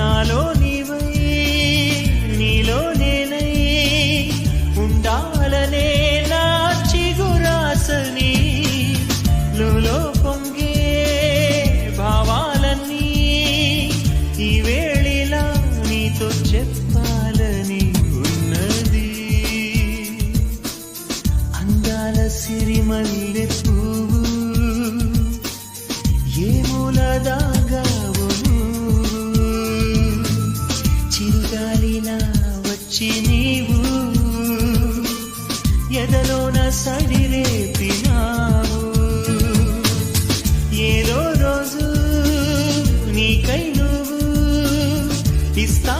నాలో నీవై నీలో నేనై ఉండాలనే నా చిగురాసని లోలో పొంగే భావాలన్నీ ఈ వేళిలా నీతో చెప్పాలని ఉన్నది. అందాల సిరిమల్లె పువ్వు ఏ మూల దాగావు చిరుగాలిలా వచ్చి నీవు ఎదలోన సడిరేపినావు. ఏదో రోజు నీకై నువ్వు ఇస్తా